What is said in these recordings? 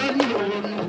I'm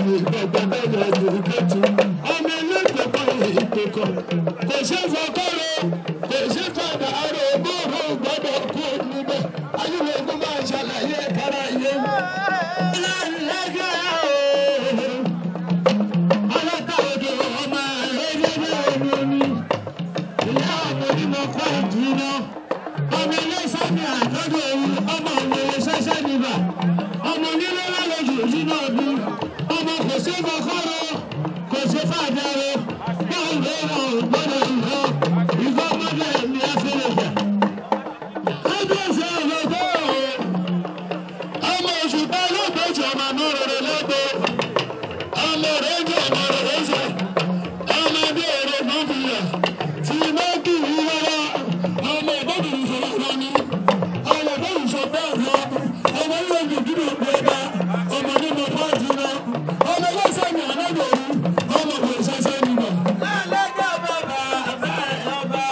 mi gbẹgbẹgbẹ lókètù ọmọ ẹlẹgbẹgbẹ ìpẹkọ kò ṣe fọkọrọ kò ṣe fàdà àrò bóòrò gbọ́dọ̀ kú níbẹ̀ ayélujára máa ṣàlàyé kára yé lálẹgẹ alákàwọdọ ọmọ ẹlẹgbẹ omi ìyá ọmọ onímọ̀ kọ ìdúná ọmọ ẹlẹsàmì àtọdọ òun ọmọ òwòye ṣẹṣẹ níbà ọmọ onílé lálejò ìdúná ọdún ọmọ kò ṣe fọkọrọ kò ṣe fàdàrọ báwo ló wà ó gbọ́dọ̀ ìhọ ìfọ ọmọdé mi àfẹlẹjà kábíyèsí ọlọgbọ ọmọ òṣùpá lọgbọjọ ọmọ mọrọrọ lọgbọ ọmọ rẹ jẹ ọmọ rẹ ṣe ọmọdé rẹ mọfìyà tí mo kì í rárá ọmọ ìbọdù ìṣòro lọni ọmọ ìbọdù ìṣòro lọ ọmọ ilé ìdúró gbẹgbẹ ọmọ ní mo bá jùlọ ọmọ ẹlẹsẹ mi ànágbòrú ọmọ kò ṣẹṣẹ nínú. Alága bàbá àbá ọba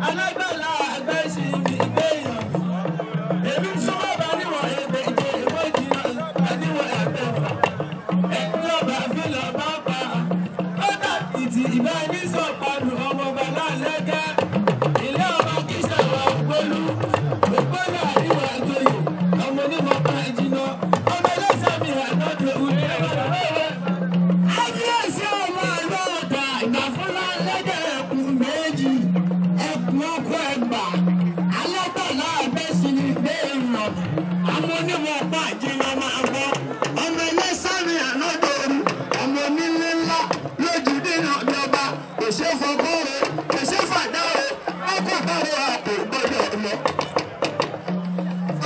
alágbàlá àgbẹ̀sí ìgbéyàn. Èmi súnmọ́ bá níwọ̀n ẹgbẹ́ ìjẹ ìwé ìjìnà àníwọ̀n àgbẹ̀fà. Ẹ̀kú ọba fílọ̀ bá pa. Ọ̀dà ìtì ìbá ní sọ̀pàdù ọmọ bàlá lẹ́gẹ́. Ilé ọba kìsà wà gbólú. Ògbólú àríwá àgbẹ̀yẹ. Ọmọ onímọ̀ pa ìjìnà. Ọmọ ẹlẹ́sẹ̀ mi àtọ́jú ìwé ẹ̀rọ ọmọ àlọ́ ọ̀dà ìgbà fúnra lẹ́gẹ̀ ẹ̀kún méjì ẹ̀kún ọkọ̀ ẹgbà alágbàlá àgbẹ̀sí ní ìgbé ìrìnà àwọn onímọ̀ ọ̀pá ìjìnà máa bọ́ ọmọ ẹlẹ́sàmì ànádọ́rù ọmọ onílé ńlá lójú dínà ìjọba kò ṣe fọkọ́rẹ́ kò ṣe fàdáre ọkọ̀ bọ̀rọ̀ àpò gbọ́dọ̀ lọ.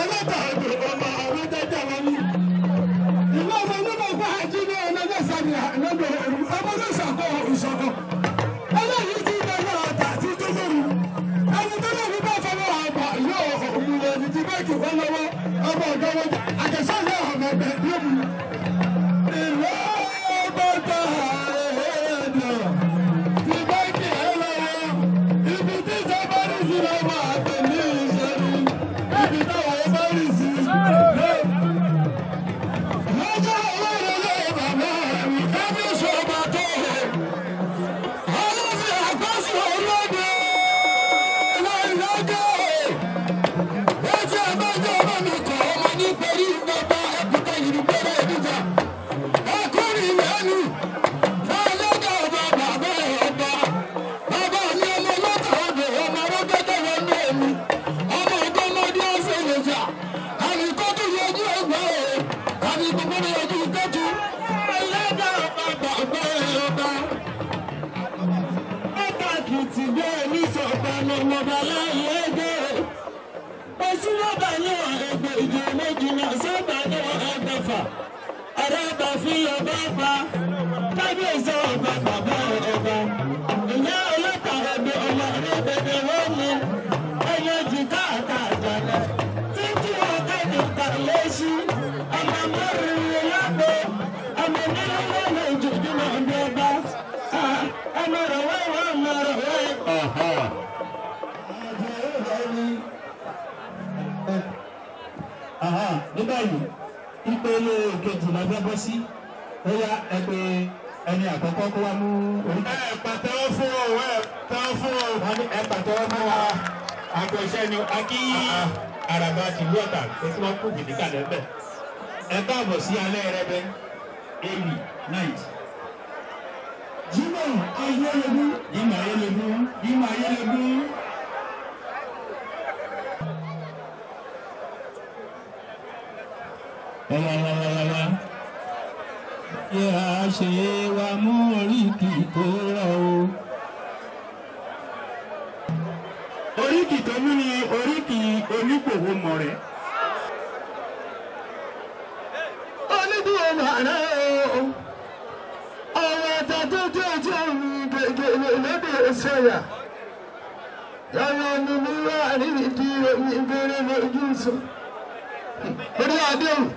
ọlọ́dà odò ọmọ àwọn jẹjẹ wọn ní ìlú ọmọ onímọ̀ ọ̀pá ìjìnà ọmọ ẹlẹ́sàmì ànádọ́rù ọmọ lọ́sàkọ́ ìṣọ̀kan eléyìí ti bẹ̀rẹ̀ ọ̀tà tí tó lóru ẹni tó lóru bá fọwọ́ àgbà yóò òmùlẹ̀ ní ti bẹ́ẹ̀kì wọn lọ́wọ́ ọmọ ọ̀dọ́ wọn àjẹsọ́lẹ̀ ọmọ ẹgbẹ́ lóbu ìlú ọgbọ́dọ̀ ẹ̀ẹ́dọ̀ ti bẹ́ẹ̀kì ẹ lọ́wọ́ ibi tí ìjọba rí sí lọ́wọ́ àtẹ̀lé ìṣẹ́ni ibi táwọn ọba rí sí lọ́jọ́ ọlọ́run lé bàbá mi kábíyèsí ọba tó rẹ̀. Araba fi ọba pa kábíyèsí ọba bàbá ọba ìyá ọlọ́pàá ẹgbẹ́ ọmọ rẹ̀ bẹ̀rẹ̀ wọ́n ní ẹyẹ jù káàkiri títí ọ̀gá ìta lẹ́sí ọmọ mọ́rin lápò ọmọ nínú lọ́nà ìjọba ọdún ọba ọmọ rẹ̀ wẹ́wẹ́ ọmọ rẹ̀ wẹ́. Ní báyìí ìpele kejì la fẹ́ bọ́ sí bóyá ẹgbẹ́ ẹni àkọ́kọ́ kó wá mú orí. ẹ pàtẹ́wọ́ fún ọ pàtẹ́wọ́ fún ọ. wọ́n ní ẹ pàtẹ́wọ́ fún wa. àgbẹ̀ṣẹ́ ni akí àràbà tìlú ọ̀tà tó tí wọ́n kú gidi kalẹ̀ bẹ́ẹ̀. ẹ káàbọ̀ sí alẹ́ rẹ bẹ́ẹ̀. Early night. Jimoh Ayélujú. Jimoh Ayélujú. Jimoh Ayélujú. Yẹ a ṣe wa mú oríkì tó rọ̀ o. Oríkì tó mú ni oríkì onígbòho mọ̀rẹ́. onídùúró màrá o ọ̀rọ̀ ẹ̀ta tó jẹ́ ọjọ́ mi gègèlè lédè sọ̀yà yàrá mi ní wá àríwí di omi ìbéèrè lójú sùn. orí adéhùn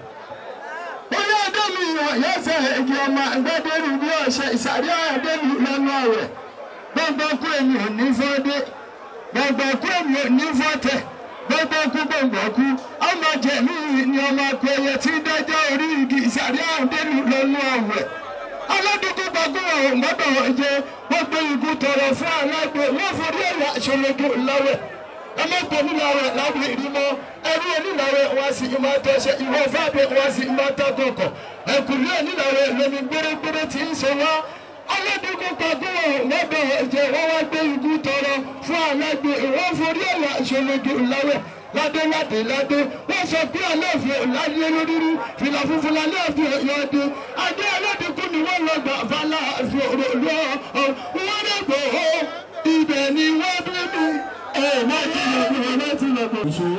ìwọ̀n yẹ́sẹ̀ èjì ọmọ àgbẹ̀dẹ́rù bí ọ̀sẹ̀ ìsàrí àdéhùn lọ́nà ọ̀rẹ́ gbọ́ngbọ́n kú èmi ò ní fọ́dé gbọ́ngbọ́n kú èmi ò ní fọ́tẹ̀ gbogbo kú gbogbo kú ọmọ jẹ̀mí ni ọmọ akọyẹ tí dájọ́ orí igi ìsàlẹ̀ àdénú lọ́nú àwẹ̀ aládùúgbò gbàgbọ́ ọ̀hún gbọ́dọ̀ ọ̀jẹ̀ wọ́n gbé ikú tọrọ fún alágbè wọ́n forí ẹ̀yà ṣọlọ́gbọ̀ láwẹ̀ ọmọgbọ̀n níláwẹ̀ láwẹ̀ ìrìmọ́ ẹrú oníláwẹ̀ wá sí ìmọ̀ àtọ́ṣe ìwọ fáàbẹ̀ wá sí ìmọ̀ àtàkọ̀kọ̀ ẹ̀kúnlẹ̀ oníláwẹ̀ lómi gbérégbéré tí ń ṣe wá aládùúgbò gbàgbọ́ ọ̀hún gbọ́dọ̀ ọ̀jẹ̀ wọ́n wá gbé ikú tọrọ fún alágbè wọ́n forí ẹ̀yà ṣọlọ́gbọ̀ láwẹ̀ ládé wọ́n sọ pé aláàfin ọ̀làdé lórírí fìlà funfun aláàfin ọ̀yọ́dé adé aládùúgbò ni wọ́n lọ gbà fàlàfin òròlú wọ́n lè gbò ó ibẹ̀ ni wọ́n dúdú. láti lọ́kùn ìṣó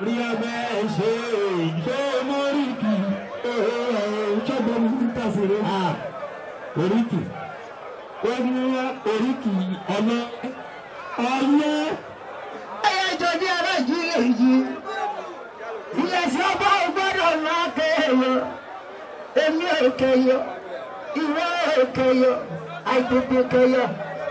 rí abẹ́ ṣe ìṣó mọ́ríkì ṣọ́gbọ́n tàfẹ́rẹ́ oríkì wọ́n ní oríkì ọlọ́ ẹjọ́ bí alájí èyí ìyẹ̀sí ọba ọgbọ́dọ̀ máa kẹyọ èmi ò kẹyọ ìwọ ò kẹyọ àìtètè kẹyọ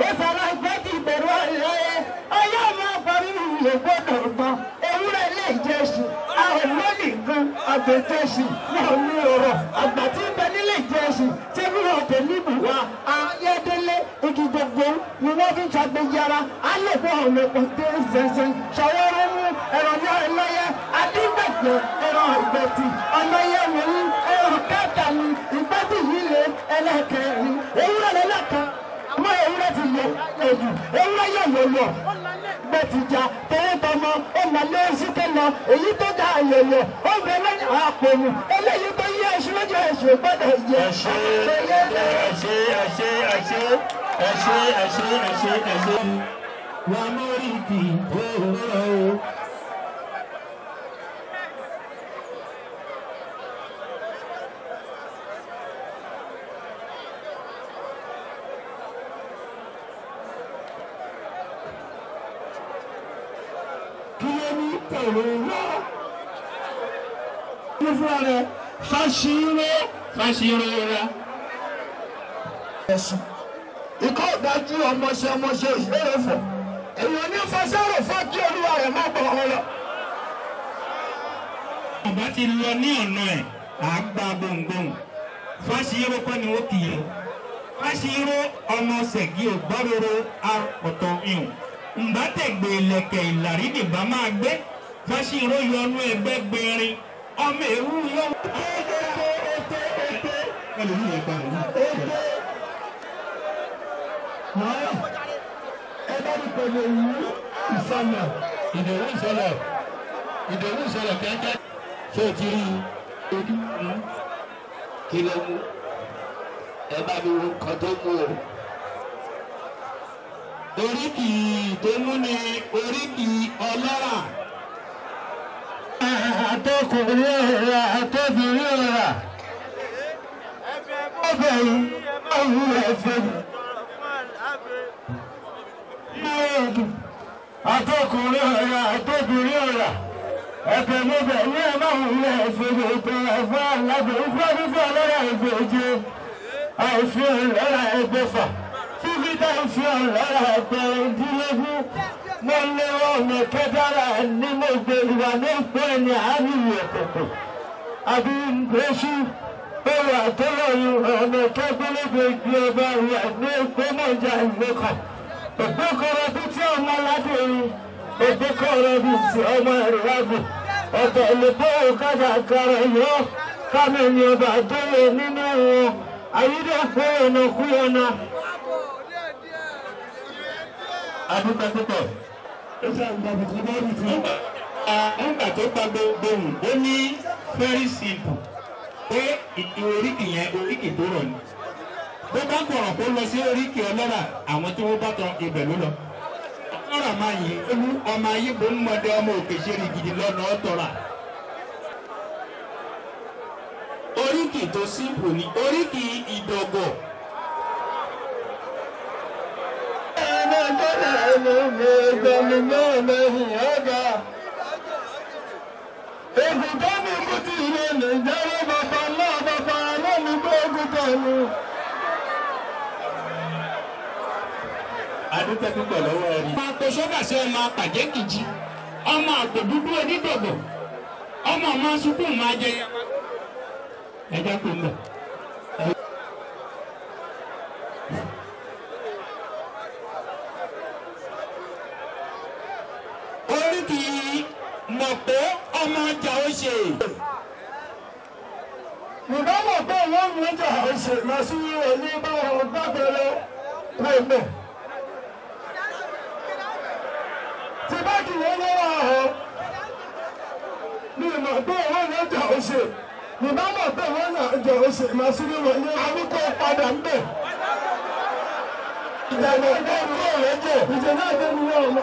ó sọ̀rọ̀ ìgbẹ́ ti bẹ̀rù ọ̀lẹ́yẹ ọyọ́ máa parí ìwé gbọ́dọ̀ gbọ́ ewúrẹ́ lè jẹ́ sùn àwọn lónìí gan àgbẹ̀tẹ̀sì náà ní ọ̀rọ̀ àgbà tí ń bẹ nílé ìjẹsìn tí wọ́n kò ní bùwá ayédélé igi gbogbo ni wọ́n fi ń ṣàgbéjára alẹ́kọ̀ọ́ ọ̀nà pọ̀tẹ́ ìṣẹ̀ṣẹ̀ ṣàwọ́rọ́ mú ẹ̀rọ ní ọlọ́yẹ adígbẹ̀gbẹ̀ ẹ̀rọ ìgbẹ̀tì ọlọ́yẹ wòlú ẹ̀rọ kẹta ni ìgbẹ́tì yìí lé ẹlẹ́kẹ̀rin ewúrẹ́ lẹ́lẹ́kan mọ ewúrẹ́ ti yẹ èyí ewúrẹ́ yẹ lọ́lọ́ gbẹ̀tìjà tẹ́lẹ̀ tọmọ ọmọlé síkẹ́ lọ èyí tó dá àyẹ̀yẹ̀ ó bẹ lẹ́yìn àpòmù eléyìí tó yẹ ẹṣin lójú ẹṣin gbọ́dọ̀ yẹ. ẹṣẹ wà lórí kì í tó o. Fáṣírò ẹ̀sùn ikọ́ dájú ọmọṣẹ́ ìṣeré fọ̀ èèyàn ní fáṣárò fún kí olúwa rẹ̀ má gbọ́ ọ lọ. ọba ti lọ ní ọ̀nà ẹ̀ àgbà gbòǹgbòǹ Fáṣírò kọ́ ni ó kì í Fáṣírò ọmọ ṣẹ̀gí ògbọ́rọ̀rọ̀ àpọ̀tọ̀ ìhùn ǹbátẹ̀gbẹ̀ ìlẹ̀kẹ̀ ìlàrí nìbá máa gbé Fáṣírò yọnu ẹgbẹ́ gbẹ̀rin ọmọ ewu yọ. ẹ bá mi pẹ̀lú ìlú ìsọ̀nà Ìdòwú ìṣẹ̀lẹ̀ kẹ́kẹ́ ṣé o ti rí ojú kí ló mú ẹ bá mi wo nǹkan tó mú o. Oríkì tó mú ni oríkì ọlọ́rà. Àtọkùnrin ọ̀rà àtọ́bìnrin ọ̀rà ọbẹ̀rún ọ̀hún ẹ̀fẹ̀ àtọkùnrin ọ̀rà àtọ́bìnrin ọ̀rà ẹ̀fẹ̀ mọ́bẹ̀ ní ẹ̀máhùn ẹ̀fẹ̀ gbogbo ẹ̀fẹ̀ alábẹ̀ ìfúnfẹ́ ọlọ́rà ẹgbẹ̀je àìfẹ́ ọlọ́rà ẹgbẹ̀fà fífítà ìfẹ́ ọlọ́rà ẹgbẹ̀rúndínlógún mo lé ọ̀nà kẹtàrà ní mo gbé ìwà ní ìpín ẹni àárín ọ̀kọ̀ọ̀kọ̀ àbí nǹkan owó àtọ́lọ́yún ọ̀nà kẹ́gbẹ́lẹ́gbẹ́ ìgbé ọba ìwà ní ìpín mọ̀jà ìlẹ́kọ̀ ògbókọ̀rọ̀ bí tí ọmọ aládùúrin ògbókọ̀rọ̀ bí tí ọmọ ìrìnàjò ọ̀tọ̀ ìlẹ̀pọ̀ òkàdà kàrọ̀ yọ kámẹ́ni ọba àdóyè nínú wọn ayídẹ́pọ̀ ọ̀nà kúyọ̀nà. Adúgbò púpọ̀. Nígbà tó gba gbóhùn ó ní very simple pé oríkì yẹn oríkì tó rọ̀ ni. Bó bá kọ̀rọ̀ kó lọ sí oríkì ọlọ́rà àwọn tí wọ́n bá tọ ibẹ̀ ló lọ. Ọlọ́rà máa yìn olú ọmọ ayébo ń mọdé ọmọ òkè ṣeré gidi lọ́nà ọ̀tọ̀rà. Oríkì tó simple ni oríkì ìdọ̀gọ̀. Ègùn tó ní kú ti ilé lè jẹ́rẹ́ bàbá náà bàbá lónìí tó ogun tẹ̀lú. Adúpẹ́ púpọ̀ lọ́wọ́ rí. Máa tó sódà sí ọmọ pàjẹ́ kìjì. ọmọ àgbòdúdú onídògbò ọmọ máa sunkún máa jẹ ẹjẹ kò ń bẹ. orí kì í mọ̀ pé ọmọ ọjà ó ṣe. Bùbá mọ̀ pé wọ́n mú ọjà ó ṣe máa sí òní báwọn gbàgbẹ́rẹ́ kó mọ̀. Tí bá kì wọ́n lọ́wọ́ àhọ́ ní ìmọ̀ pé wọ́n mú ọjà ó ṣe. Bùbá mọ̀ pé wọ́n mú ọjà ó ṣe máa sí òní àbíkó padà ń bẹ̀. Ìjàgbá ìdánwò rẹ̀ jẹ́ ìjọba ìdánwò ọmọ.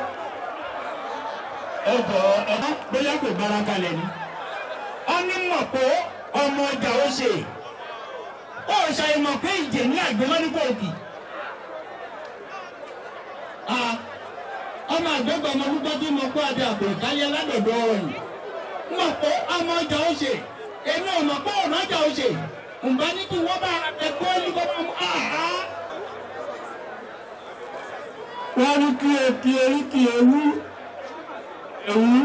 Ẹ̀bọ̀ ẹ̀bá bóyá kò bára kalẹ̀ ni. Ó ní mọ̀ pé ọmọ ọjà ó ṣe. Ó ṣàìmọ̀ pé ìjẹ̀ ní àgbẹ̀mọ́ ní kòkì. Ọmọ àgbẹ̀gbẹ̀ ọmọ púpọ̀ tí mo kó adé àpò ìkáyé ládọ̀dọ̀ ọ̀rọ̀ mọ̀ pé ọmọ ọjà ó ṣe. Èmi ò mọ̀ pé ọ̀nà ọjà ó ṣe. Ǹbá ní kí wọ́n bá ẹ̀kọ́ ní kọ́ bá mú. Wọ́n ní kí erí kí ewu. Ewu.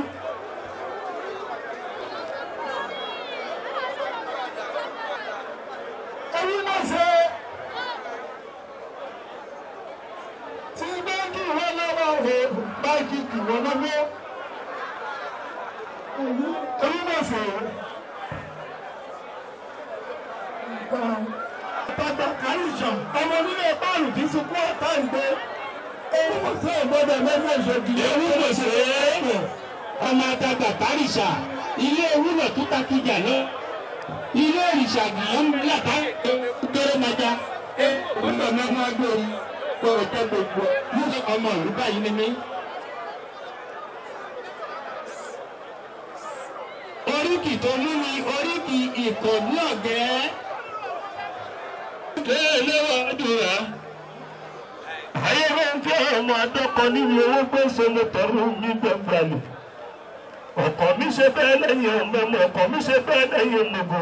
Ewu náà ṣe tí báńkì wọn lọ́wọ́ rẹ̀ báńkì kì wọ́n lọ́wọ́. Ewu náà ṣe. Bàbá Kàríṣà, ọmọ nílé báàlù tí sunkún ọ̀tá ìgbé. Ewu tó gbọ́dọ̀ mẹ́fẹ́ ìṣòdì. Ewu kò ṣe é wọ̀. Ọmọ àtàgbà Kàríṣà, ilé ewúrọ̀ tó takìjà lọ. Ilé òrìṣà gbìyànjú ńlá kéré májá. Ọmọ mi máa gbé omi kọ̀rọ̀ jẹ́ gbogbo. Mú ọmọ ìlú báyìí ní mí. Oríkì tó mú ni oríkì ìkọ̀dú ọ̀gẹ́. Kéèlé wà dùrà. Ayé máa ń fẹ́ ọmọ adọ́kọ nínú owó gbèsè mo tọrọ ní gbẹ̀gbẹ̀lù. Ọkọ mi ṣe fẹ́ lẹ́yìn ọmọ ọkọ mi ṣe fẹ́ lẹ́yìn ọmọgò.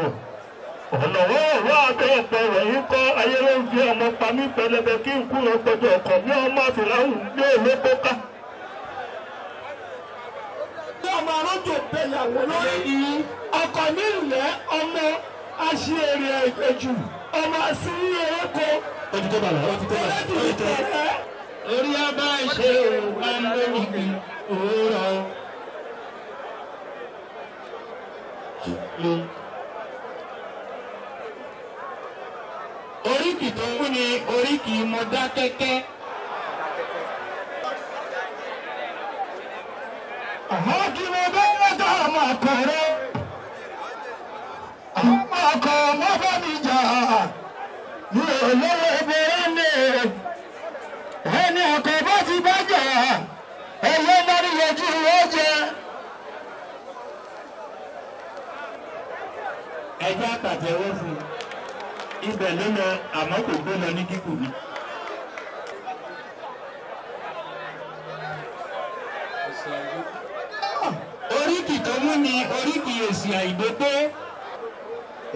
Ọ̀nàwọ́ ọ̀rọ̀ abẹ́ ọ̀pọ̀ wọ̀nyí kọ́ ayé ló ń fi ọmọ pa mí pẹlẹbẹ kí n kúrò gbọdọ̀ ọkọ mi ọmọ àfìláhùn gbé olóko ká. Ní ọmọ arójò bẹ̀yàwó lórí ìyí, ọkọ mi ìlẹ̀ ọmọ aṣèrè ìgbẹ́jù, ọmọ àṣírí eréko. Orí ọba ìṣe òwúwa lórí òwúrọ̀. Oríkì tó ń ní oríkì Mọdákẹ́kẹ́. Àmọ́ kí mo bá wọ́tọ̀ ọmọ àkọ́rẹ́. Ọmọ ọkọ̀ ọmọ bá mi jà. Mi ò lówó ìbéèrè ní ẹni ọkọ̀ bá ti bá jà. Ẹyẹ lórí ojú ó jẹ. Ẹjẹ́ àtàtẹ̀wọ́ fún un. Ibẹ̀ ló lọ àmọ́ kò gbé lọ ní kíkù ni. Oríkì tó mú ni oríkì èsì àìdókó.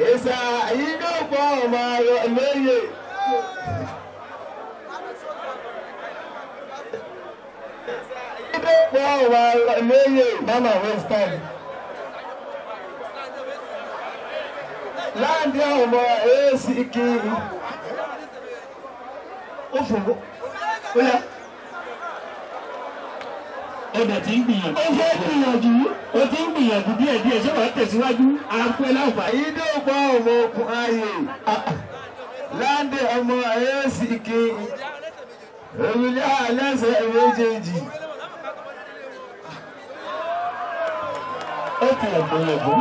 Èsà ìdókò ọmọ rẹ̀ lóye. Ìdókò ọmọ rẹ̀ lóye. Mama Western. Láńdí ọmọ èsì kiri. Ó fòwò. Ó yá. Ọdẹ tí ń gbìyànjú. Ó fẹ́ gbìyànjú. Ó ti ń gbìyànjú díẹ̀díẹ̀ ṣé wàá tẹ̀síwájú àpẹ láǹfààní. Ìdókò ọmọ okùn ayé. Láńdí ọmọ èsì kiri. Òrùlé àlẹ́sẹ̀ méjèèjì. Ó ti ọ̀pọ̀lọpọ̀.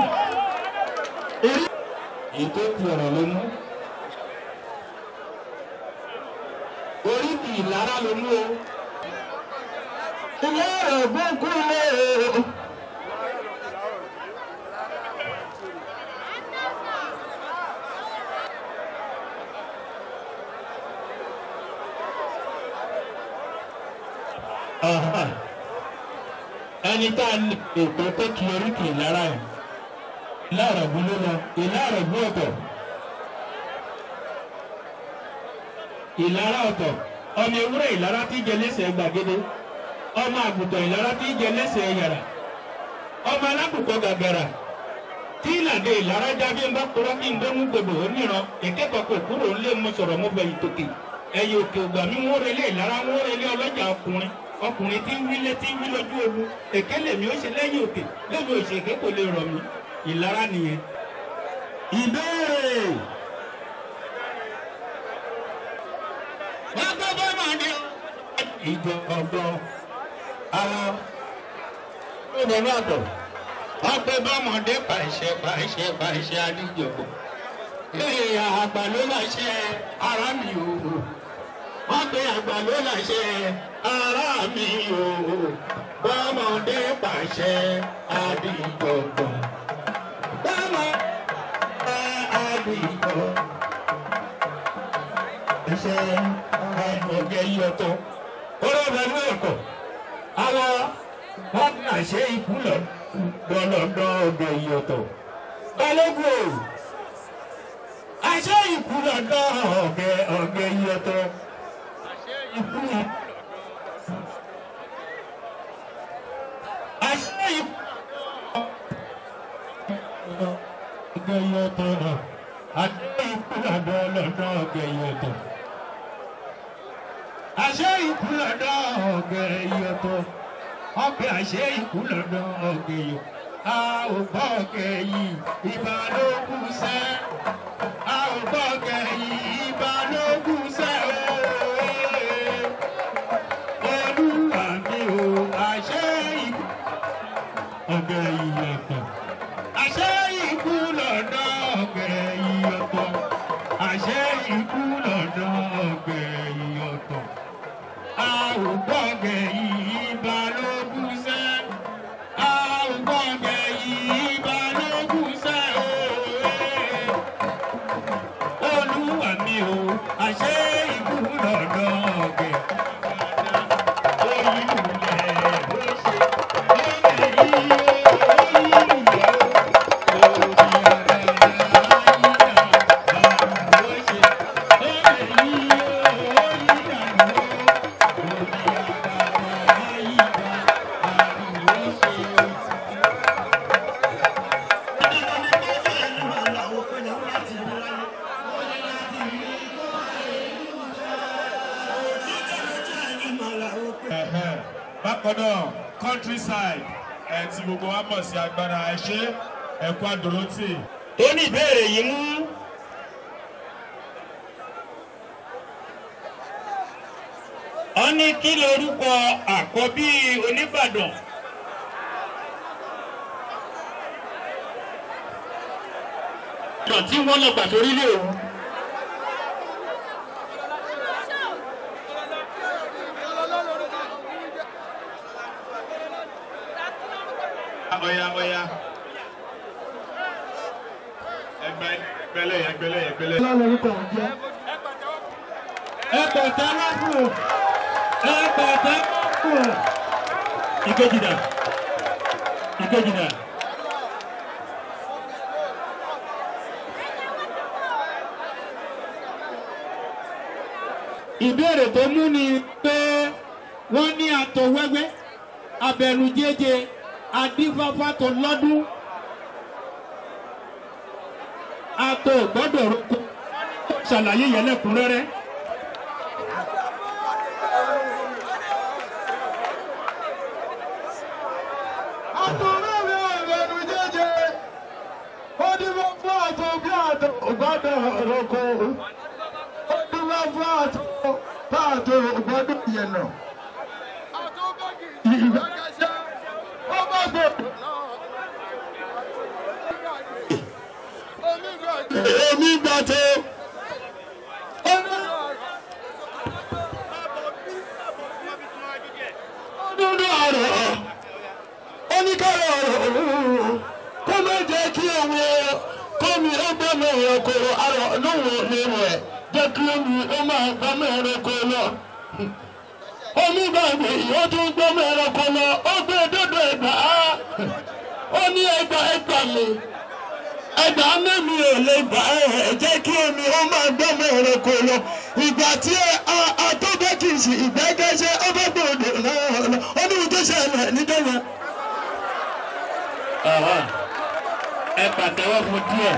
Ètò ti ọ̀rọ̀ ló mú. Oríkì ìlara ló mú o. Ilé ọ̀gbọ́n kú lé o. Ẹni tá a lè ètò tó kí oríkì ìlara ẹ̀. Ìlara ògùn ló lọ, ìlara ògùn ọ̀tọ̀. Ìlara ọ̀tọ̀, ọmọ ewúrẹ́ ìlara tí jẹ lẹ́sẹ̀ gbàgede. Ọmọ àgùntàn ìlara tí jẹ lẹ́sẹ̀ yàrá. ọmọ alákùkọ gàgàrà tí ìlànà ìlara jábí ń bá kúrọ́ kí n dẹ́nu gbogbo oníran ìkẹ́kọ̀ọ́ kò kúrò ń lé mọ sọ̀rọ̀ mọ́ bẹ ìtòkè ẹ̀yìn òkè ògbà mi wọ́n relé ìlara wọ́n relé ọlọ́jà ọkùnrin tí ń wílé tí ń wí lójú ogun èké lèmi ó ṣe lẹ́yìn òkè lèmi ò ṣe èké kò lè rọ̀ mí ìlara nìyẹn. ìbéèrè wọ́n gbọ́ bọ́ máa ní ìjọ ọgbọ́n ara ó bọ̀ náà tọ̀ wọ́n gbé bọ́mọdé pàṣẹ adíjọpọ̀ lẹ́yìn àgbà ló láṣẹ ara mi o wọ́n gbé àgbà ló láṣẹ ara mi o bọ́mọdé pàṣẹ adíjọpọ̀ bọ́mọ adíjọ iṣẹ́ àgbọ̀gẹ́ yọtọ̀ ọ̀rọ̀ pẹ̀lú ẹ̀kọ́ àwọn wọ́n pàṣẹ ìkúlọ̀ lọ́lọ́dọ́ ọgbẹ́ ìyọ̀tọ̀ balógun àṣẹ ìkúlọ̀dọ́ ọgbẹ́ ìyọ̀tọ̀ àṣẹ ìkúlọ̀ ọgbẹ́ ìyọ̀tọ̀ àṣẹ ìkúlọ̀dọ́ lọ́dọ́ ọgbẹ́ ìyọ̀tọ̀ àṣẹ ìkúlọ̀dọ́ ọgbẹ́ ìyọ̀tọ̀ ọbẹ̀ àṣẹ ìkúlọ̀dọ̀ ọ̀gẹ̀yọ̀ a ò gbọ́ ọ̀gẹ̀yìn ìbálòkùn sẹ́ a ò gbọ́ ọ̀gẹ̀yìn ìbálòkùn sẹ́ olúwa mi ò àṣẹ ọ̀gẹ̀yìn ọ̀tọ̀ àṣẹ ìkúlọ̀dọ̀ ọ̀gẹ̀yìn ọ̀tọ̀ àṣẹ ìkúlọ̀dọ̀ ọ̀gẹ̀yìn ọ̀tọ̀ a ò gbọ́ ọ̀gẹ̀yìn ìbálòkùn sẹ́ a ò gbọ́ ọ̀gẹ̀yìn ìbálòkùn sẹ́ olúwa mi ò àṣẹ ìkúlọ̀dọ̀ ọ̀gẹ̀ bákanáà countryside tí gbogbo wa mọ̀ sí agbára ẹ̀ṣẹ́ ẹ̀kọ́ àdúrótì. tó ní ìbéèrè yìí mú ọ ní kí lorúkọ àkọ́bí Oníbàdàn tí wọ́n lọ gbà sórí ilé òun. Ọya ẹgbẹ́lẹ̀. ẹgbẹ̀ta lápò ìkejìdà. ìbéèrè tó mú ni pé wọ́n ní àtọ̀ wẹ́wẹ́ abẹ̀rù jẹ́jẹ́ adífáfá tó lọ́dún àtọ̀ gbọ́dọ̀ roko ṣàlàyé yẹn lẹ́kùnrẹ́rẹ́. àtọ̀rẹ́rẹ́ abẹ̀rù jẹ́jẹ́ adífáfá tó bí àtọ̀ gbọ́dọ̀ roko adífáfá tó gbọ́dọ̀ yẹnà. Èmi gbà tó. Nínú ọ̀rọ̀ oníkàrọ̀ ọ̀rọ̀ kó má jẹ́ kí omi kómi ó gbé mi ẹ̀kọ́ àrọ̀ lóhùn nínú ẹ̀ jẹ́ kí omi ó máa gbá mi ẹ̀rọ̀kọ́ lọ. Omi gbàgbé yóò tún gbé mi ẹ̀rọ̀kọ́ lọ ó gbé dódò ẹ̀gbà á ó ní ẹgbà mi. Ẹgbà mẹ́mi ò lè gbà jẹ́ kí omi ó máa gbọ́mọ ẹranko lọ. Ìgbà tí atọ́bẹ́kìsì ìgbẹ́gẹ́sẹ́ ọbẹ̀gbọ̀dọ̀ náà lọ. Ó ní ohun tó ṣẹlẹ̀ nídọ́wọ́. pàtẹ́wọ́ fún díẹ̀.